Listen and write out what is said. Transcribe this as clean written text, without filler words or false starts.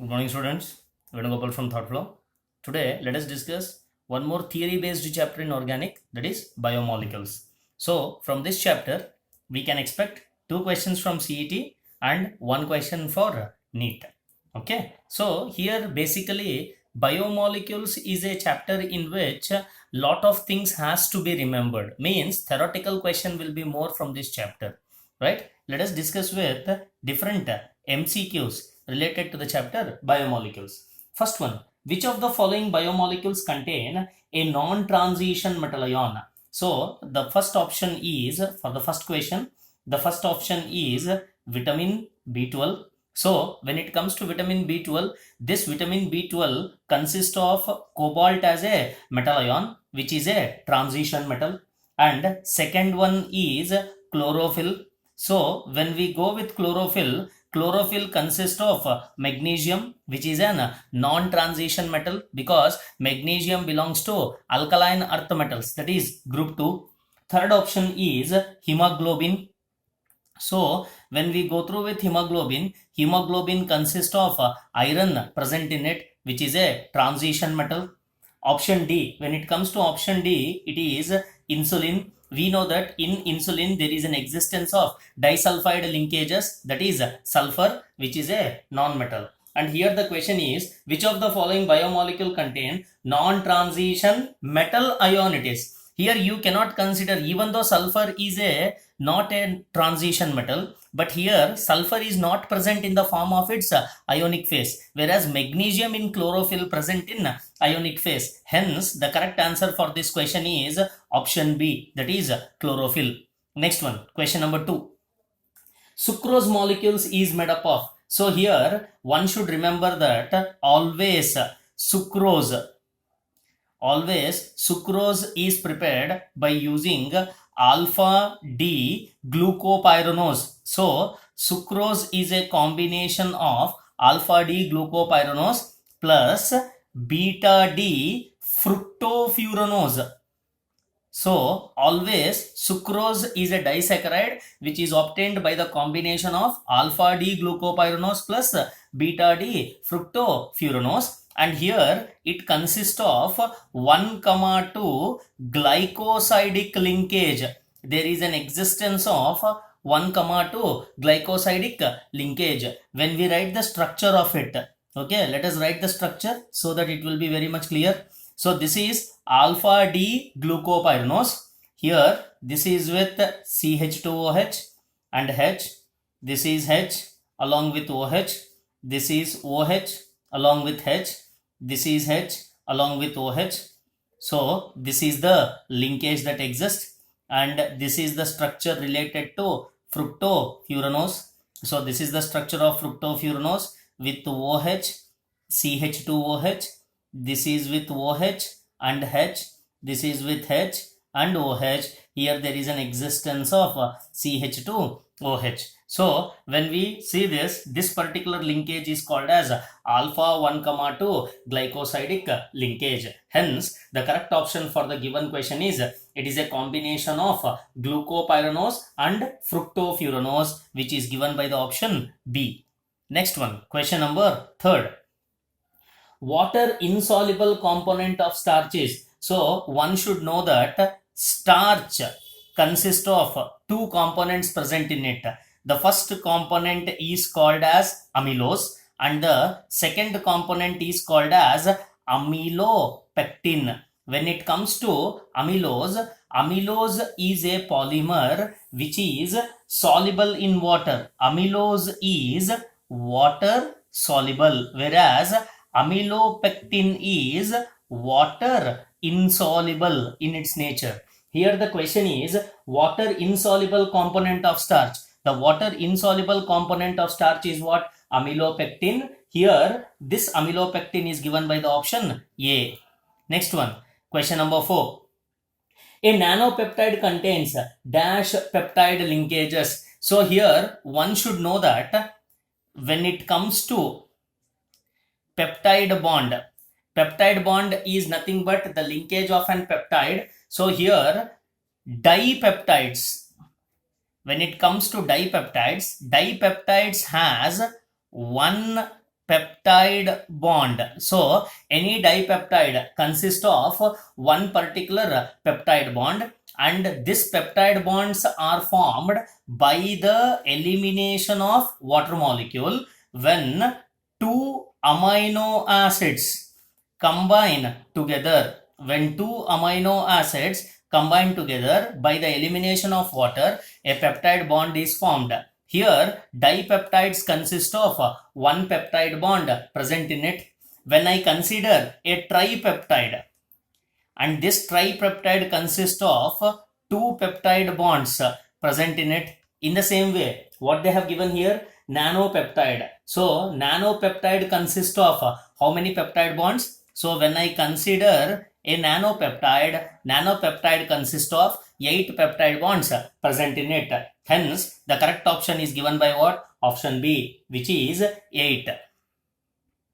Good morning, students. Venugopal from Thought Flow. Today, let us discuss one more theory-based chapter in organic, that is biomolecules. So, from this chapter, we can expect 2 questions from CET and 1 question for NEET. Okay. So, here basically biomolecules is a chapter in which lot of things has to be remembered. Means theoretical question will be more from this chapter. Right? Let us discuss with different MCQs related to the chapter biomolecules. First one, which of the following biomolecules contain a non-transition metal ion? So the first option is, for the first question, the first option is vitamin B12. So when it comes to vitamin B12, this vitamin B12 consists of cobalt as a metal ion, which is a transition metal. And second one is chlorophyll. So when we go with chlorophyll, chlorophyll consists of magnesium, which is an non-transition metal, because magnesium belongs to alkaline earth metals, that is group 2. Third option is hemoglobin. So when we go through with hemoglobin, hemoglobin consists of iron present in it, which is a transition metal. Option D, when it comes to option D, it is insulin. We know that in insulin there is an existence of disulfide linkages, that is sulfur, which is a non-metal. And here the question is, which of the following biomolecule contain non-transition metal ion it is? Here you cannot consider, even though sulfur is not a transition metal, but here sulfur is not present in the form of its ionic phase, whereas magnesium in chlorophyll present in ionic phase. Hence the correct answer for this question is option B, that is chlorophyll. Next one, question number 2. Sucrose molecules is made up of. So here one should remember that always sucrose is prepared by using alpha D glucopyranose. So sucrose is a combination of alpha D glucopyranose plus beta D fructofuranose. So always sucrose is a disaccharide which is obtained by the combination of alpha D glucopyranose plus beta D fructofuranose. And here it consists of 1,2 glycosidic linkage. There is an existence of 1,2 glycosidic linkage. When we write the structure of it, okay, let us write the structure so that it will be very much clear. So this is alpha D glucopyranose. Here this is with CH2OH and H. This is H along with OH. This is OH along with H. This is H along with OH. So this is the linkage that exists, and this is the structure related to fructofuranose. So this is the structure of fructofuranose with OH, CH2OH. This is with OH and H. This is with H and OH. Here there is an existence of CH2OH. So when we see this particular linkage is called as alpha 1,2 glycosidic linkage. Hence the correct option for the given question is, it is a combination of glucopyranose and fructofuranose, which is given by the option B. Next one, question number 3. Water insoluble component of starches. So one should know that starch consists of 2 components present in it. The first component is called as amylose and the second component is called as amylopectin. When it comes to amylose, amylose is a polymer which is soluble in water. Amylose is water soluble, whereas amylopectin is water insoluble in its nature. Here the question is water insoluble component of starch. The water insoluble component of starch is what? Amylopectin. Here this amylopectin is given by the option A. Next one, question number 4. A nanopeptide contains dash peptide linkages. So here one should know that when it comes to peptide bond is nothing but the linkage of an peptide. So here dipeptides, when it comes to dipeptides has one peptide bond. So any dipeptide consists of one particular peptide bond, and these peptide bonds are formed by the elimination of water molecule when two amino acids combine together. When two amino acids combine together by the elimination of water, a peptide bond is formed. Here, dipeptides consist of one peptide bond present in it. When I consider a tripeptide, and this tripeptide consists of two peptide bonds present in it. In the same way, what they have given here, nanopeptide. So, nanopeptide consists of how many peptide bonds? So, when I consider a nanopeptide consists of 8 peptide bonds present in it. Hence, the correct option is given by what? Option B, which is 8.